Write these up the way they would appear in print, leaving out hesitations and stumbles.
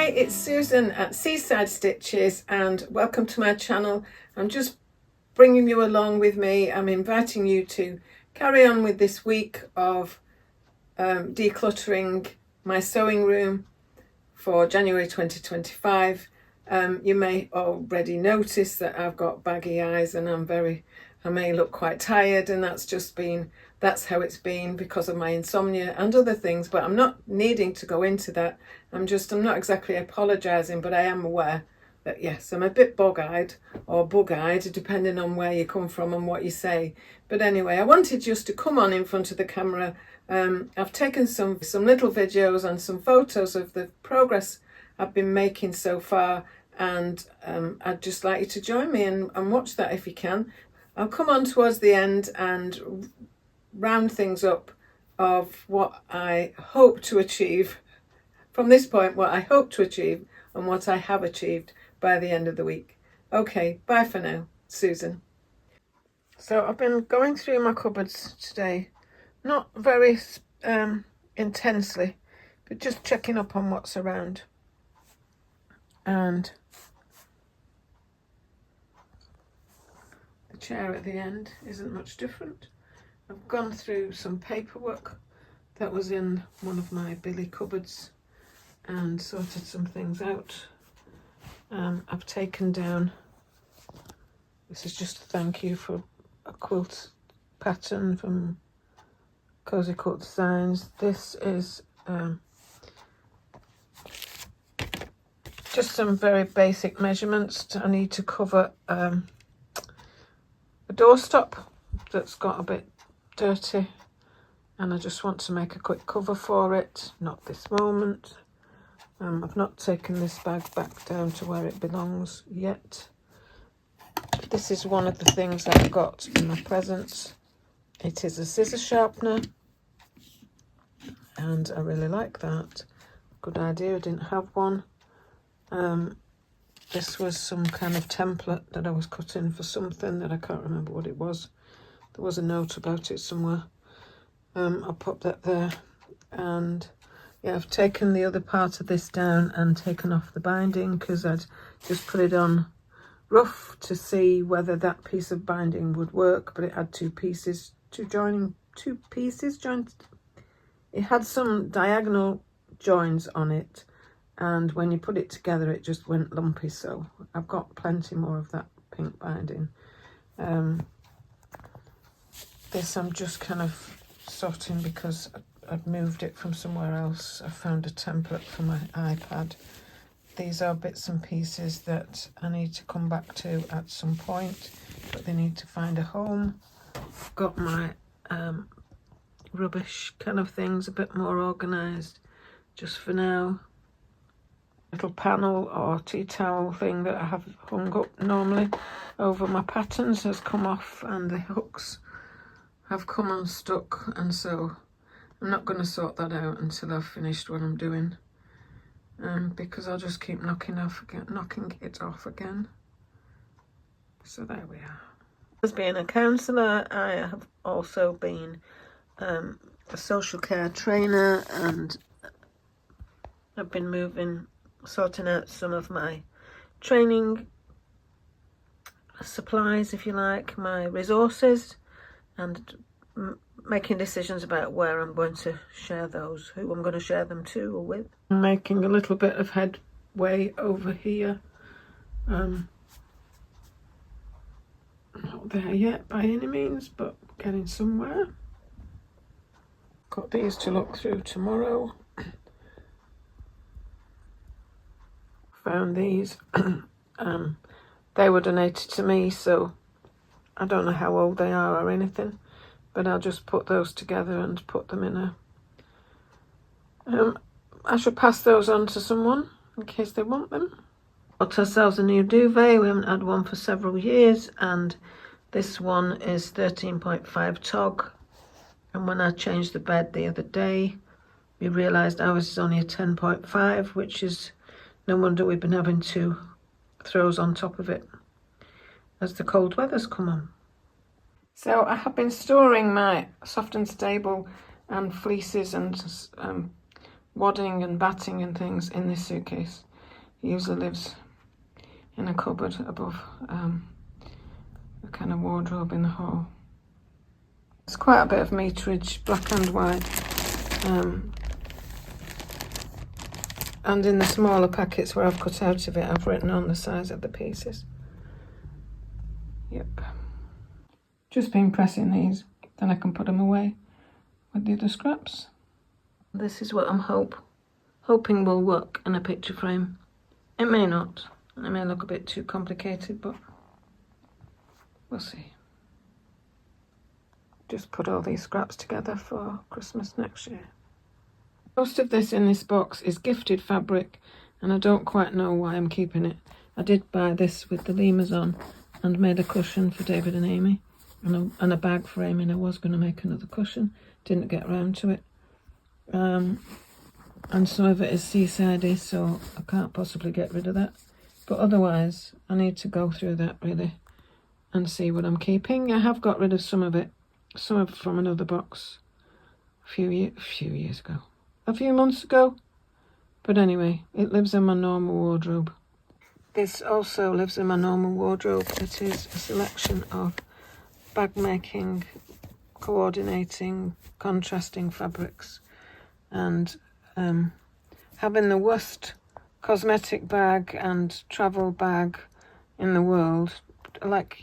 Hi, it's Susan at Seaside Stitches and welcome to my channel. I'm just bringing you along with me. I'm inviting you to carry on with this week of decluttering my sewing room for January 2025. You may already notice that I've got baggy eyes and I may look quite tired, and that's how it's been because of my insomnia and other things, but I'm not needing to go into that. I'm not exactly apologising, but I am aware that yes, I'm a bit bug-eyed or bug-eyed, depending on where you come from and what you say. But anyway, I wanted just to come on in front of the camera. I've taken some little videos and some photos of the progress I've been making so far, and I'd just like you to join me and watch that if you can. I'll come on towards the end and round things up of what I hope to achieve from this point, what I hope to achieve and what I have achieved by the end of the week. Okay, bye for now, Susan. So I've been going through my cupboards today, not very intensely, but just checking up on what's around. And the chair at the end isn't much different. I've gone through some paperwork that was in one of my Billy cupboards and sorted some things out. I've taken down, this is just a thank you for a quilt pattern from Cozy Quilt Designs. This is just some very basic measurements. I need to cover a doorstop that's got a bit dirty, and I just want to make a quick cover for it. Not this moment. I've not taken this bag back down to where it belongs yet. But this is one of the things I've got in my presents. It is a scissor sharpener, and I really like that. Good idea, I didn't have one. This was some kind of template that I was cutting for something that I can't remember what it was. There was a note about it somewhere. I'll pop that there. And yeah, I've taken the other part of this down and taken off the binding because I'd just put it on rough to see whether that piece of binding would work, but it had two pieces joined. It had some diagonal joins on it, and when you put it together it just went lumpy, so I've got plenty more of that pink binding. This I'm just kind of sorting because I've moved it from somewhere else. I found a template for my iPad. These are bits and pieces that I need to come back to at some point, but they need to find a home. I've got my rubbish kind of things a bit more organised just for now. Little panel or tea towel thing that I have hung up normally over my patterns has come off, and the hooks have come unstuck, and so I'm not going to sort that out until I've finished what I'm doing, because I'll just keep knocking it off again. So there we are. As being a counsellor, I have also been a social care trainer, and I've been sorting out some of my training supplies, if you like, my resources, and making decisions about where I'm going to share those, who I'm going to share them to or with. I'm making a little bit of headway over here. Not there yet by any means, but getting somewhere. Got these to look through tomorrow. Found these. They were donated to me, so I don't know how old they are or anything, but I'll just put those together and put them in a... I should pass those on to someone in case they want them. Got ourselves a new duvet. We haven't had one for several years, and this one is 13.5 tog. And when I changed the bed the other day, we realised ours is only a 10.5, which is no wonder we've been having two throws on top of it as the cold weather's come on. So I have been storing my soft and stable and fleeces and wadding and batting and things in this suitcase. It usually lives in a cupboard above a kind of wardrobe in the hall. There's quite a bit of meterage, black and white. And in the smaller packets where I've cut out of it, I've written on the size of the pieces. Yep. Just been pressing these, then I can put them away with the other scraps. This is what I'm hoping will work in a picture frame. It may not. It may look a bit too complicated, but we'll see. Just put all these scraps together for Christmas next year. Most of this in this box is gifted fabric, and I don't quite know why I'm keeping it. I did buy this with the lemurs on and made a cushion for David and Amy, and a bag for Amy, and I was going to make another cushion. Didn't get around to it. And some of it is Seaside, so I can't possibly get rid of that. But otherwise, I need to go through that really and see what I'm keeping. I have got rid of some of it from another box a few years ago. A few months ago, but anyway, it lives in my normal wardrobe. This also lives in my normal wardrobe. It is a selection of bag making, coordinating, contrasting fabrics, and having the worst cosmetic bag and travel bag in the world, like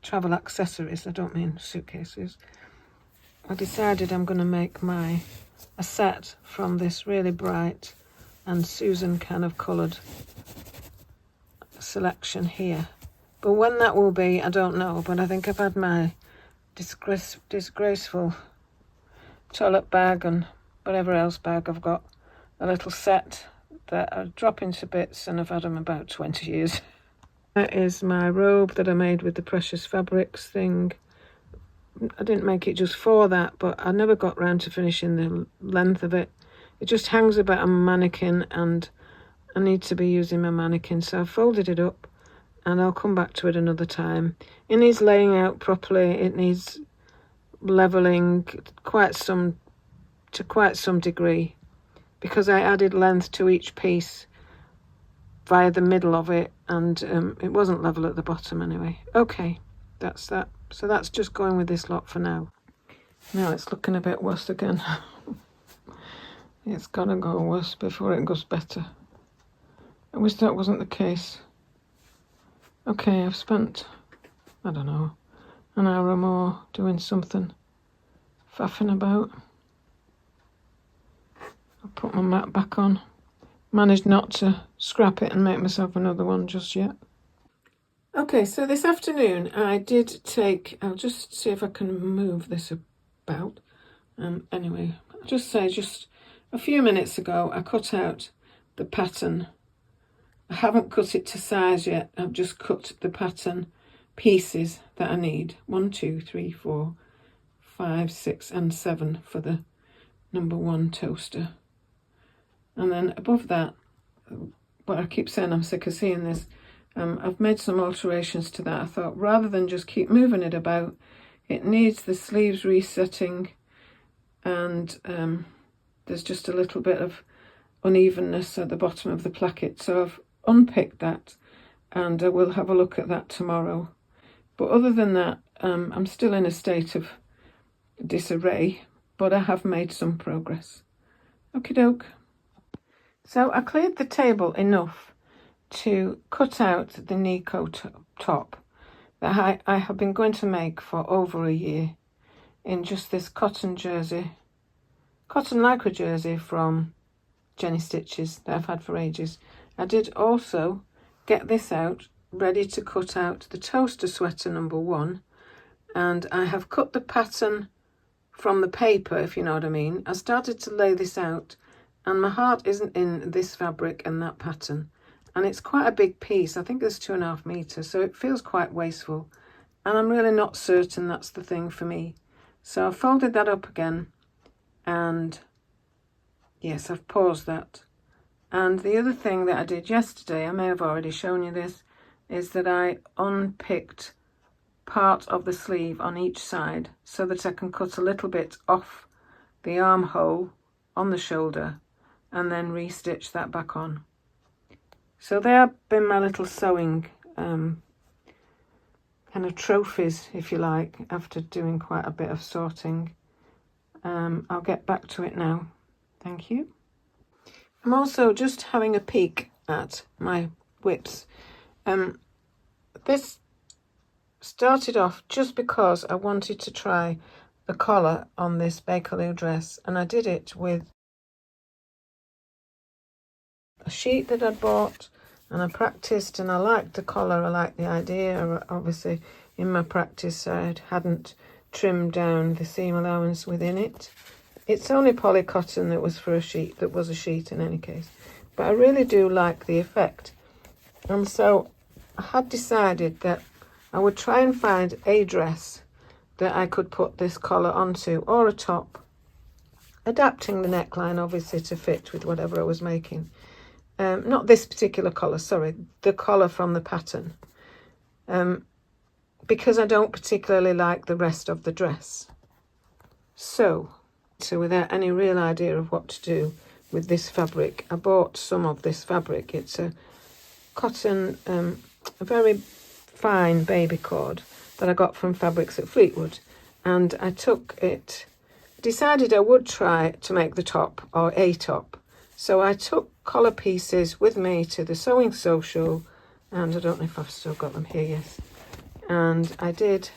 travel accessories, I don't mean suitcases. I decided I'm going to make a set from this really bright and Susan kind of coloured selection here. But when that will be, I don't know. But I think I've had my disgraceful toilet bag and whatever else bag. I've got a little set that are dropping to bits, and I've had them about 20 years. That is my robe that I made with the precious fabrics thing. I didn't make it just for that, but I never got round to finishing the length of it. It just hangs about a mannequin, and I need to be using my mannequin, so I've folded it up, and I'll come back to it another time. It needs laying out properly. It needs levelling to quite some degree, because I added length to each piece via the middle of it, and it wasn't level at the bottom anyway. Okay, that's that. So that's just going with this lot for now. Now it's looking a bit worse again. It's gotta go worse before it goes better. I wish that wasn't the case. Okay, I've spent, I don't know, an hour or more doing something, faffing about. I'll put my mat back on. Managed not to scrap it and make myself another one just yet. Okay, so this afternoon I did I'll just see if I can move this about. Anyway, I'll just say just a few minutes ago I cut out the pattern. I haven't cut it to size yet. I've just cut the pattern pieces that I need. 1, 2, 3, 4, 5, 6 and 7 for the number 1 toaster. And then above that, but I keep saying I'm sick of seeing this, I've made some alterations to that. I thought rather than just keep moving it about, it needs the sleeves resetting, and there's just a little bit of unevenness at the bottom of the placket. So I've unpicked that, and I will have a look at that tomorrow. But other than that, I'm still in a state of disarray, but I have made some progress. Okie doke. So I cleared the table enough to cut out the Nico top that I have been going to make for over a year in just this cotton lycra jersey from Jenny Stitches that I've had for ages. I did also get this out, ready to cut out the toaster sweater number 1, and I have cut the pattern from the paper, if you know what I mean. I started to lay this out, and my heart isn't in this fabric and that pattern. And it's quite a big piece. I think it's 2.5 meters, so it feels quite wasteful. And I'm really not certain that's the thing for me. So I folded that up again, and yes, I've paused that. And the other thing that I did yesterday, I may have already shown you this, is that I unpicked part of the sleeve on each side so that I can cut a little bit off the armhole on the shoulder and then restitch that back on. So they have been my little sewing kind of trophies, if you like, after doing quite a bit of sorting. I'll get back to it now. Thank you. I'm also just having a peek at my whips. This started off just because I wanted to try the collar on this Bakerloo dress, and I did it with a sheet that I'd bought, and I practiced, and I liked the collar, I liked the idea. Obviously in my practice I hadn't trimmed down the seam allowance within it. It's only poly cotton that was for a sheet, that was a sheet in any case, but I really do like the effect. And so I had decided that I would try and find a dress that I could put this collar onto, or a top, adapting the neckline obviously to fit with whatever I was making. Not this particular collar, sorry, the collar from the pattern, because I don't particularly like the rest of the dress. So without any real idea of what to do with this fabric, I bought some of this fabric. It's a cotton, a very fine baby cord that I got from Fabrics at Fleetwood, and I took it, decided I would try to make the top, or a top. So I took collar pieces with me to the sewing social, and I don't know if I've still got them here, yes. And I did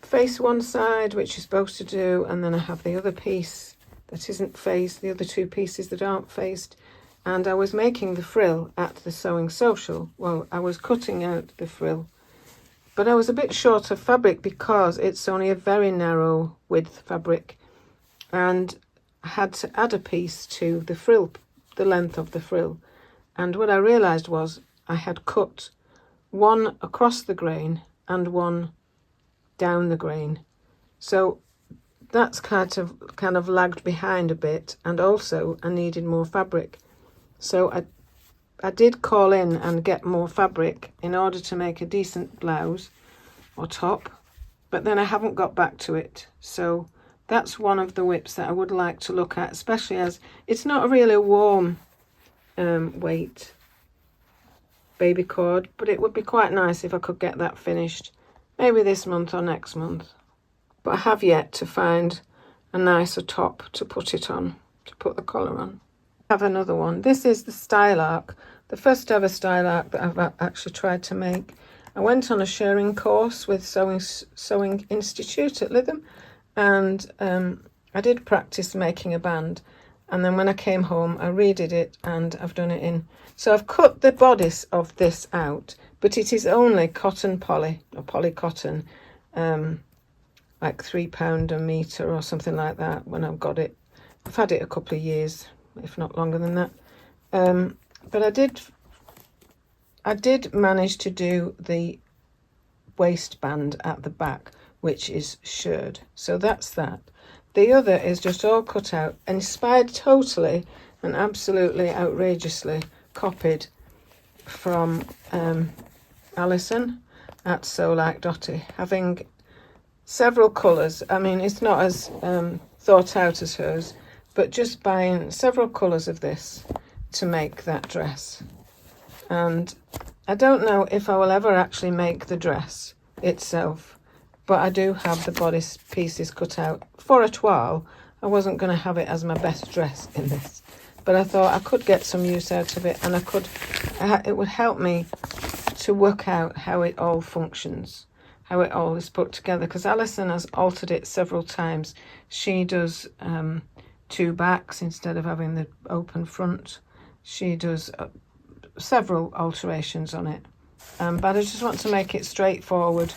face one side, which you're supposed to do, and then I have the other piece that isn't faced, the other two pieces that aren't faced. And I was making the frill at the sewing social. Well, I was cutting out the frill, but I was a bit short of fabric because it's only a very narrow width fabric, and I had to add a piece to the frill, the length of the frill. And what I realised was I had cut one across the grain and one down the grain. So that's kind of lagged behind a bit, and also I needed more fabric. So I did call in and get more fabric in order to make a decent blouse or top, but then I haven't got back to it. So that's one of the whips that I would like to look at, especially as it's not a really warm weight baby cord, but it would be quite nice if I could get that finished, maybe this month or next month. But I have yet to find a nicer top to put it on, to put the collar on. I have another one. This is the style arc, the first ever style arc that I've actually tried to make. I went on a sharing course with Sewing Institute at Lytham, and I did practice making a band, and then when I came home I redid it, and I've done it in. So I've cut the bodice of this out, but it is only cotton poly, or poly cotton, like £3 a metre or something like that when I've got it. I've had it a couple of years, if not longer than that. But I did manage to do the waistband at the back, which is shirred. So that's that. The other is just all cut out, inspired totally and absolutely outrageously copied from Alison at Sew Like Dotty, having several colours. I mean, it's not as thought out as hers, but just buying several colours of this to make that dress. And I don't know if I will ever actually make the dress itself, but I do have the bodice pieces cut out for a toile. I wasn't going to have it as my best dress in this, but I thought I could get some use out of it, and it would help me to work out how it all functions, how it all is put together, because Alison has altered it several times. She does two backs instead of having the open front. She does several alterations on it, but I just want to make it straightforward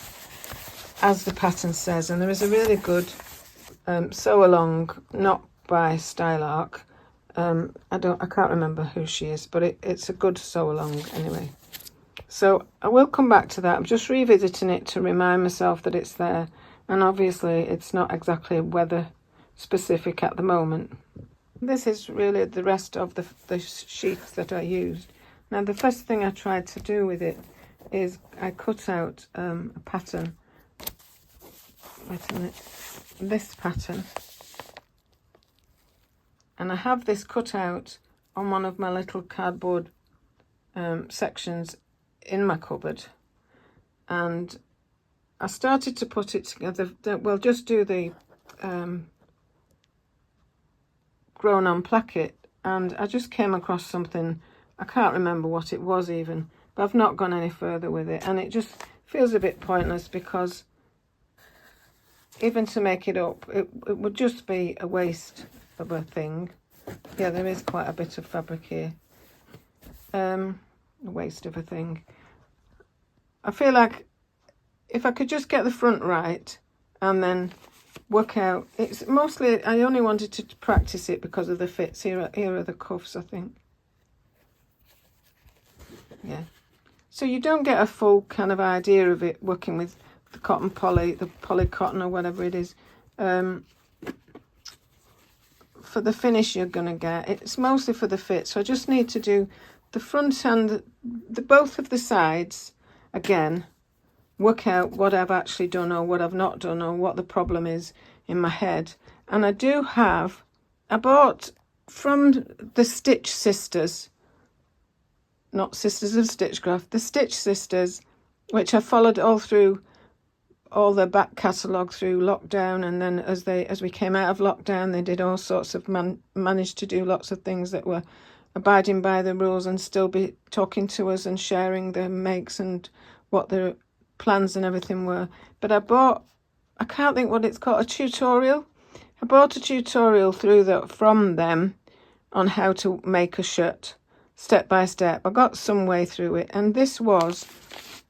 as the pattern says. And there is a really good sew along, not by Style Arc. I can't remember who she is, but it's a good sew along anyway. So I will come back to that. I'm just revisiting it to remind myself that it's there, and obviously it's not exactly weather specific at the moment. This is really the rest of the sheets that I used. Now the first thing I tried to do with it is I cut out a pattern. Wait a minute. This pattern. And I have this cut out on one of my little cardboard sections in my cupboard, and I started to put it together. We'll just do the grown on placket, and I just came across something, I can't remember what it was even, but I've not gone any further with it, and it just feels a bit pointless because even to make it up, it would just be a waste of a thing. Yeah, there is quite a bit of fabric here. A waste of a thing. I feel like if I could just get the front right and then work out, it's mostly, I only wanted to practice it because of the fits. Here are the cuffs, I think. Yeah. So you don't get a full kind of idea of it working with the cotton poly, the poly cotton or whatever it is. For the finish you're going to get, it's mostly for the fit. So I just need to do the front and the both of the sides again, work out what I've actually done or what I've not done or what the problem is in my head. And I do have, I bought from the Stitch Sisters, not Sisters of Stitchcraft, the Stitch Sisters, which I followed all through all their back catalogue through lockdown, and then as we came out of lockdown, they did all sorts of managed to do lots of things that were abiding by the rules and still be talking to us and sharing their makes and what their plans and everything were. But I can't think what it's called, a tutorial. I bought a tutorial from them on how to make a shirt step by step. I got some way through it, and this was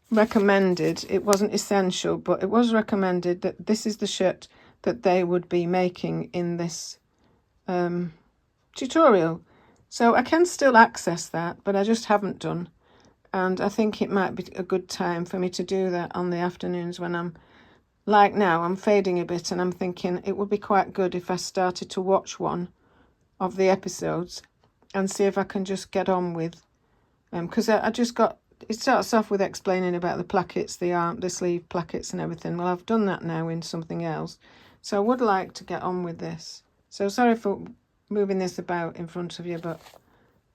recommended. It wasn't essential, but it was recommended that this is the shirt that they would be making in this tutorial. So I can still access that, but I just haven't done. And I think it might be a good time for me to do that on the afternoons when I'm, like now, I'm fading a bit, and I'm thinking it would be quite good if I started to watch one of the episodes and see if I can just get on with, because I just got, it starts off with explaining about the plackets, the sleeve plackets and everything. Well, I've done that now in something else. So I would like to get on with this. So sorry for moving this about in front of you, but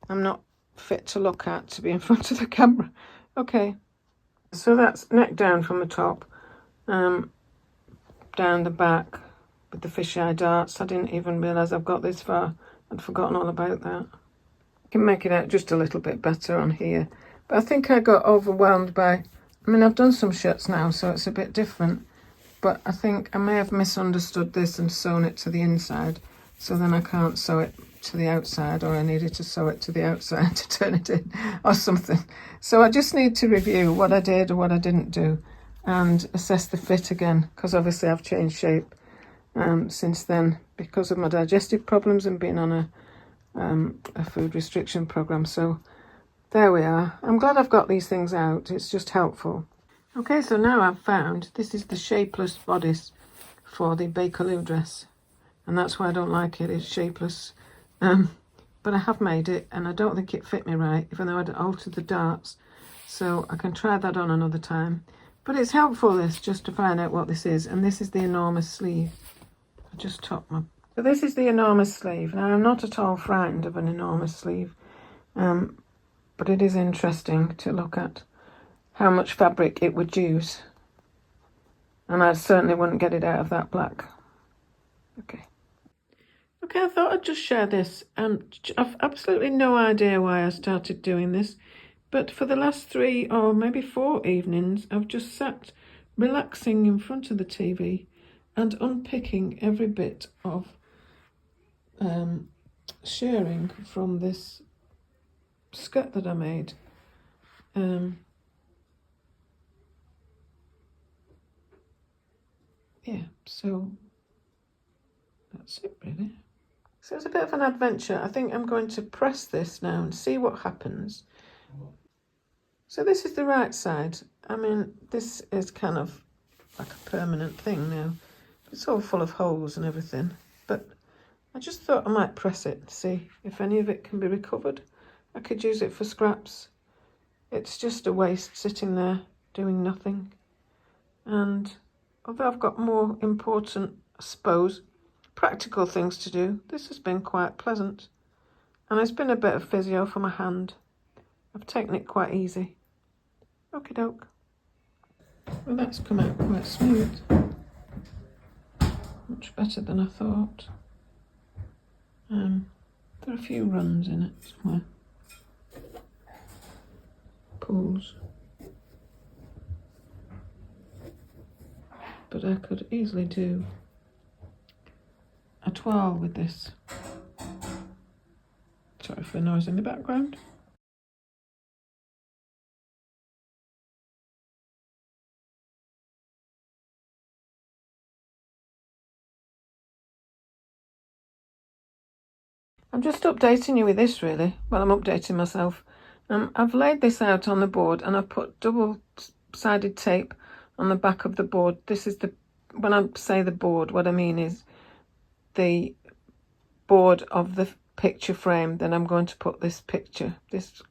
I'm not fit to look at to be in front of the camera. Okay. So that's neck down from the top, down the back with the fisheye darts. I didn't even realise I've got this far. I'd forgotten all about that. I can make it out just a little bit better on here. But I think I got overwhelmed by, I mean, I've done some shirts now, so it's a bit different. But I think I may have misunderstood this and sewn it to the inside. So then I can't sew it to the outside, or I needed to sew it to the outside to turn it in or something. So I just need to review what I did or what I didn't do and assess the fit again, because obviously I've changed shape since then because of my digestive problems and being on a food restriction program. So there we are. I'm glad I've got these things out. It's just helpful. Okay, so now I've found this is the shapeless bodice for the Bakerloo dress, and that's why I don't like it. It's shapeless. But I have made it, and I don't think it fit me right, even though I'd altered the darts. So I can try that on another time. But it's helpful, this, just to find out what this is. And this is the enormous sleeve. I just topped my... So this is the enormous sleeve. Now, I'm not at all frightened of an enormous sleeve. But it is interesting to look at how much fabric it would use. And I certainly wouldn't get it out of that black. Okay. Okay, I thought I'd just share this. I've absolutely no idea why I started doing this, but for the last 3 or maybe 4 evenings, I've just sat relaxing in front of the TV and unpicking every bit of shirring from this skirt that I made. Yeah, so that's it really. So it's a bit of an adventure. I think I'm going to press this now and see what happens. So this is the right side. I mean, this is kind of like a permanent thing now. It's all full of holes and everything. But I just thought I might press it to see if any of it can be recovered. I could use it for scraps. It's just a waste sitting there doing nothing. And although I've got more important, I suppose, practical things to do, this has been quite pleasant. And it's been a bit of physio for my hand. I've taken it quite easy. Okie doke. Well, that's come out quite smooth. Much better than I thought. There are a few runs in it somewhere. Pulls. But I could easily do a toile with this. Sorry for the noise in the background. I'm just updating you with this really. Well, I'm updating myself. I've laid this out on the board and I've put double-sided tape on the back of the board. This is when I say the board, what I mean is the board of the picture frame. Then I'm going to put this picture, this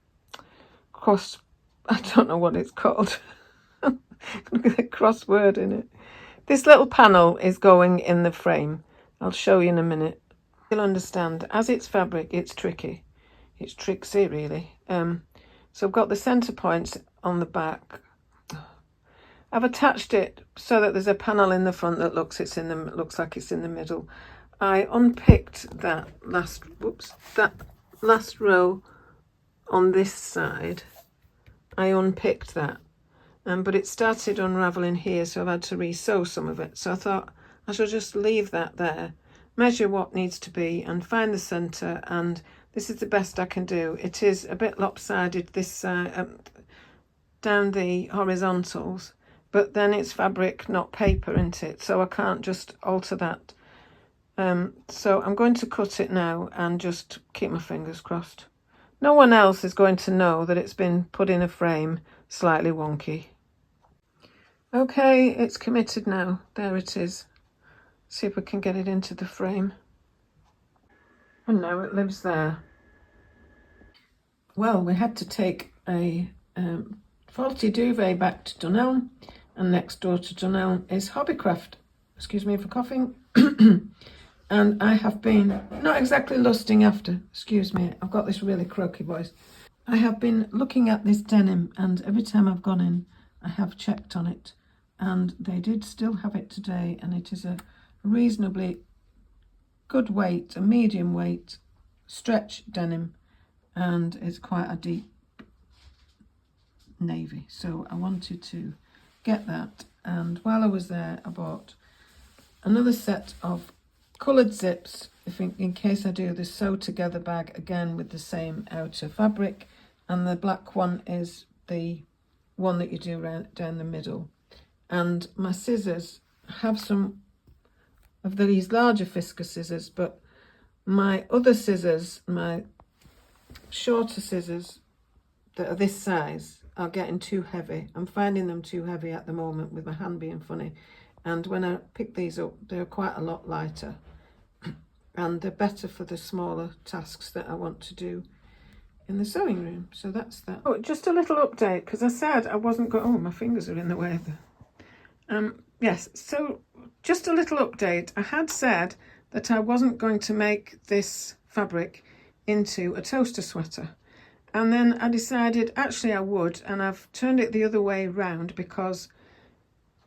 cross, I don't know what it's called. Look at the crossword in it. This little panel is going in the frame. I'll show you in a minute. You'll understand. As it's fabric, it's tricky. It's tricksy, really. So I've got the centre points on the back. I've attached it so that there's a panel in the front that looks like it's in the middle. I unpicked that last row on this side. I unpicked that, but it started unravelling here, so I've had to re-sew some of it. So I thought I should just leave that there, measure what needs to be and find the centre, and this is the best I can do. It is a bit lopsided this side, down the horizontals, but then it's fabric, not paper, isn't it? So I can't just alter that. So I'm going to cut it now and just keep my fingers crossed. No one else is going to know that it's been put in a frame slightly wonky. Okay, it's committed now. There it is. See if we can get it into the frame. And now it lives there. Well, we had to take a faulty duvet back to Dunelm, and next door to Dunelm is Hobbycraft. Excuse me for coughing. And I have been not exactly lusting after, excuse me, I've got this really croaky voice. I have been looking at this denim, and every time I've gone in, I have checked on it, and they did still have it today, and it is a reasonably good weight, a medium weight stretch denim, and it's quite a deep navy. So I wanted to get that, and while I was there I bought another set of coloured zips in case I do the sew together bag again with the same outer fabric, and the black one is the one that you do down the middle. And my scissors have some of these larger Fisker scissors, but my other scissors, my shorter scissors that are this size, are getting too heavy. I'm finding them too heavy at the moment with my hand being funny, and when I pick these up they're quite a lot lighter, and they're better for the smaller tasks that I want to do in the sewing room. So that's that. Oh, just a little update, because I said I wasn't going, oh, my fingers are in the way. Yes, so just a little update. I had said that I wasn't going to make this fabric into a toaster sweater, and then I decided actually I would, and I've turned it the other way round because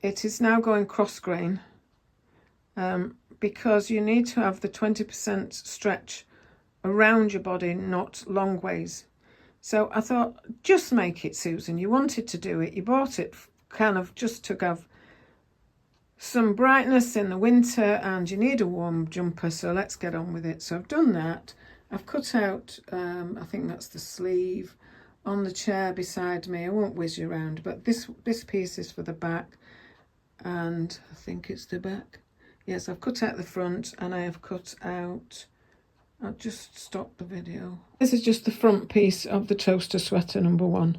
it is now going cross grain, because you need to have the 20% stretch around your body, not long ways. So I thought, just make it, Susan. You wanted to do it. You bought it kind of just to have some brightness in the winter, and you need a warm jumper, so let's get on with it. So I've done that. I've cut out, I think that's the sleeve on the chair beside me. I won't whiz you around, but this piece is for the back, and I think it's the back. Yes, I've cut out the front, and I have cut out, I'll just stop the video. This is just the front piece of the toaster sweater number 1.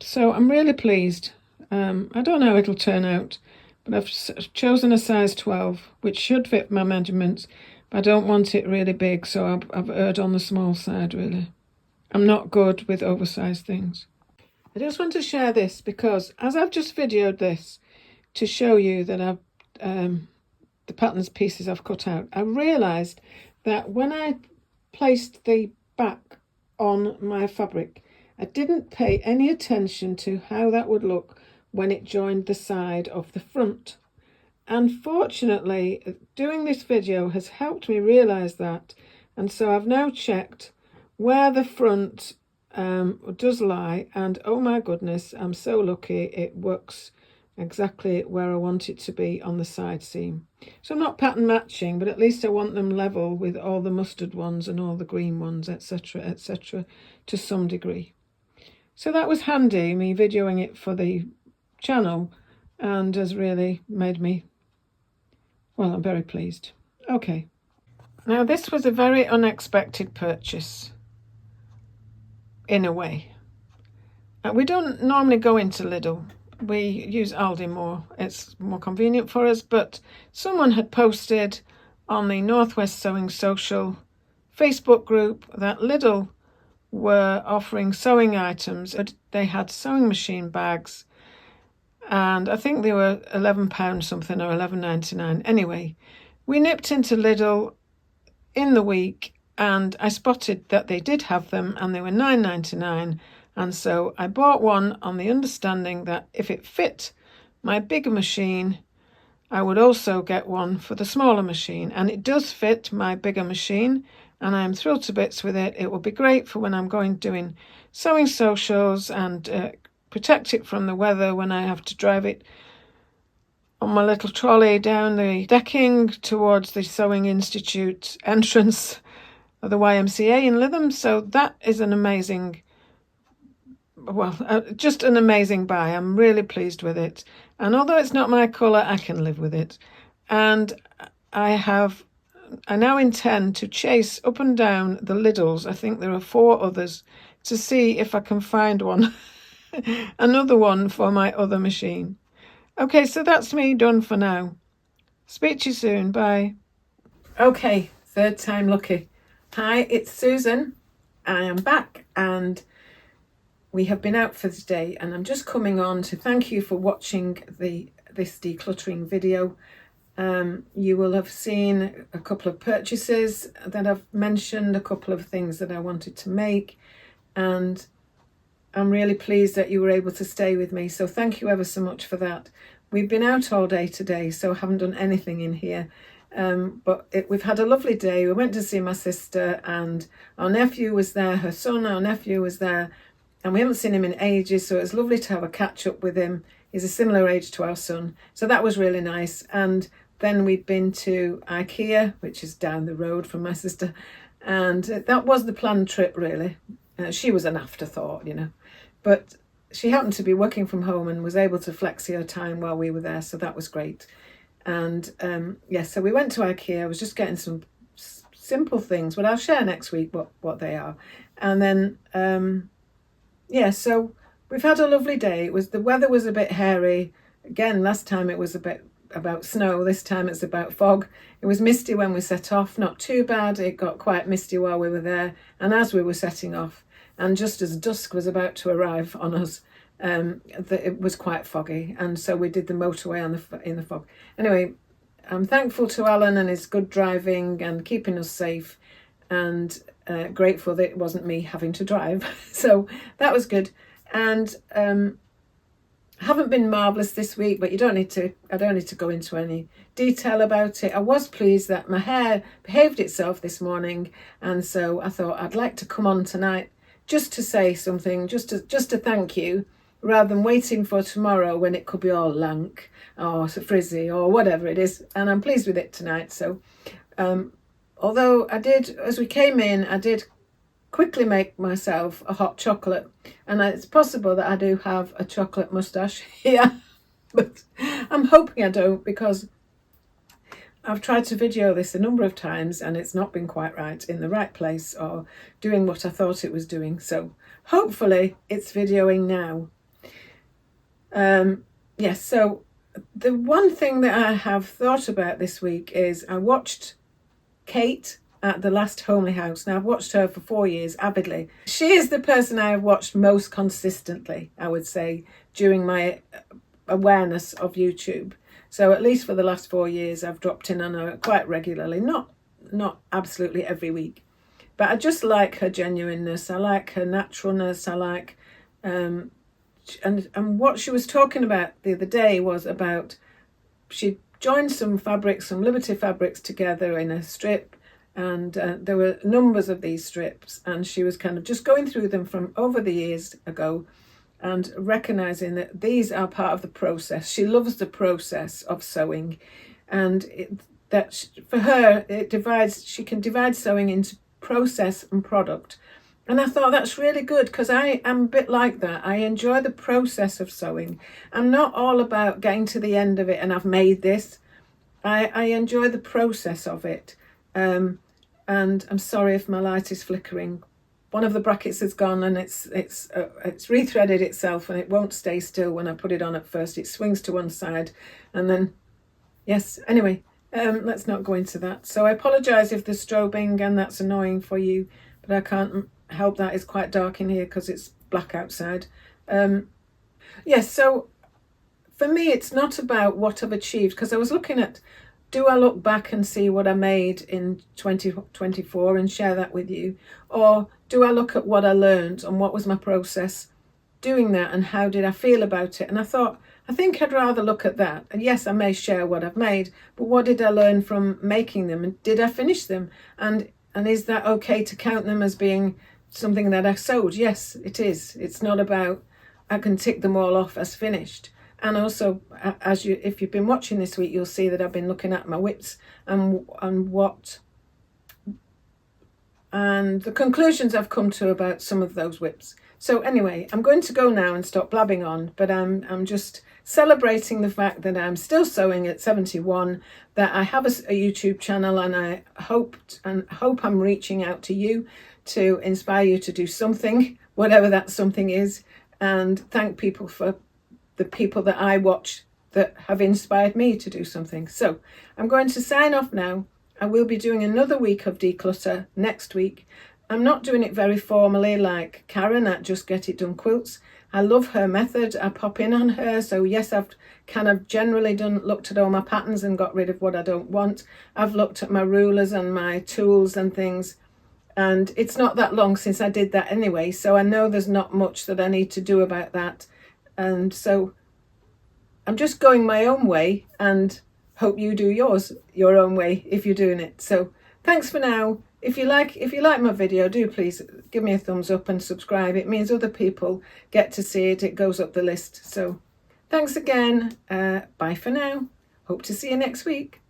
So I'm really pleased. I don't know how it'll turn out, but I've chosen a size 12, which should fit my measurements, but I don't want it really big, so I've erred on the small side, really. I'm not good with oversized things. I just want to share this because as I've just videoed this to show you that I've the patterns pieces I've cut out, I realised that when I placed the back on my fabric. I didn't pay any attention to how that would look when it joined the side of the front. Unfortunately, doing this video has helped me realise that, and so I've now checked where the front does lie, and oh my goodness, I'm so lucky it works exactly where I want it to be on the side seam. So I'm not pattern matching, but at least I want them level with all the mustard ones and all the green ones, etc., etc., to some degree. So that was handy, me videoing it for the channel, and has really made me, well, I'm very pleased. Okay. Now this was a very unexpected purchase, in a way. We don't normally go into Lidl. We use Aldi more. It's more convenient for us, but someone had posted on the Northwest Sewing Social Facebook group that Lidl were offering sewing items. They had sewing machine bags, and I think they were £11 something or £11.99. Anyway, we nipped into Lidl in the week, and I spotted that they did have them, and they were £9.99. And so I bought one on the understanding that if it fit my bigger machine, I would also get one for the smaller machine. And it does fit my bigger machine, and I'm thrilled to bits with it. It will be great for when I'm going doing sewing socials and protect it from the weather when I have to drive it on my little trolley down the decking towards the Sewing Institute entrance of the YMCA in Lytham. So that is an amazing, just an amazing buy. I'm really pleased with it. And although it's not my colour, I can live with it. And I now intend to chase up and down the Lidls. I think there are 4 others, to see if I can find one, another one for my other machine. Okay, so that's me done for now. Speak to you soon. Bye. Okay, third time lucky. Hi, it's Susan. I am back, and we have been out for the day, and I'm just coming on to thank you for watching this decluttering video. You will have seen a couple of purchases that I've mentioned, a couple of things that I wanted to make, and I'm really pleased that you were able to stay with me. So thank you ever so much for that. We've been out all day today, so I haven't done anything in here. But we've had a lovely day. We went to see my sister, and our nephew was there, our nephew was there, and we haven't seen him in ages, so it was lovely to have a catch up with him. He's a similar age to our son, so that was really nice. And then we'd been to IKEA, which is down the road from my sister, and that was the planned trip, really. She was an afterthought, but she happened to be working from home and was able to flexi her time while we were there, so that was great. And so we went to IKEA. I was just getting some simple things, but I'll share next week what they are. And then so we've had a lovely day. The weather was a bit hairy. Again, last time it was a bit about snow. This time it's about fog. It was misty when we set off. Not too bad. It got quite misty while we were there, and as we were setting off, and just as dusk was about to arrive on us, it was quite foggy, and so we did the motorway in the fog. Anyway, I'm thankful to Alan and his good driving and keeping us safe, and grateful that it wasn't me having to drive. So that was good. And haven't been marvellous this week, but I don't need to go into any detail about it. I was pleased that my hair behaved itself this morning, and so I thought I'd like to come on tonight just to say something, just to thank you, rather than waiting for tomorrow when it could be all lank or frizzy or whatever it is. And I'm pleased with it tonight. So although as we came in, I did quickly make myself a hot chocolate, and it's possible that I do have a chocolate moustache here, but I'm hoping I don't, because I've tried to video this a number of times and it's not been quite right, in the right place or doing what I thought it was doing. So hopefully it's videoing now. So the one thing that I have thought about this week is I watched Kate at the last Homely House. Now, I've watched her for 4 years avidly. She is the person I have watched most consistently, I would say, during my awareness of YouTube. So at least for the last 4 years, I've dropped in on her quite regularly, not absolutely every week. But I just like her genuineness. I like her naturalness. I like, and what she was talking about the other day was about, she joined some fabrics, some Liberty fabrics together in a strip, and there were numbers of these strips, and she was kind of just going through them from over the years ago and recognizing that these are part of the process. She loves the process of sewing, and for her, she can divide sewing into process and product. And I thought that's really good, because I am a bit like that. I enjoy the process of sewing. I'm not all about getting to the end of it and I've made this. I enjoy the process of it. And I'm sorry if my light is flickering. One of the brackets is gone, and it's rethreaded itself, and it won't stay still when I put it on at first. It swings to one side, and then, yes, anyway, let's not go into that. So I apologise if there's strobing and that's annoying for you, but I can't help that. It's quite dark in here because it's black outside. Yes, so for me, it's not about what I've achieved, because I was looking at, do I look back and see what I made in 2024 and share that with you? Or do I look at what I learned and what was my process doing that and how did I feel about it? And I thought, I think I'd rather look at that. And yes, I may share what I've made, but what did I learn from making them? And did I finish them? And is that okay to count them as being something that I sewed? Yes, it is. It's not about, I can tick them all off as finished. And also, if you've been watching this week, you'll see that I've been looking at my WIPs and the conclusions I've come to about some of those WIPs. So anyway, I'm going to go now and stop blabbing on, but I'm just celebrating the fact that I'm still sewing at 71, that I have a YouTube channel, and I hope I'm reaching out to you to inspire you to do something, whatever that something is, and thank people for the people that I watch that have inspired me to do something. So I'm going to sign off now. I will be doing another week of declutter next week. I'm not doing it very formally like Karen at Just Get It Done Quilts. I love her method. I pop in on her. So yes, I've kind of generally looked at all my patterns and got rid of what I don't want. I've looked at my rulers and my tools and things, and it's not that long since I did that anyway. So I know there's not much that I need to do about that. And so I'm just going my own way, and hope you do yours your own way if you're doing it. So thanks for now. If you like my video, do please give me a thumbs up and subscribe. It means other people get to see it. It goes up the list. So thanks again. Bye for now. Hope to see you next week.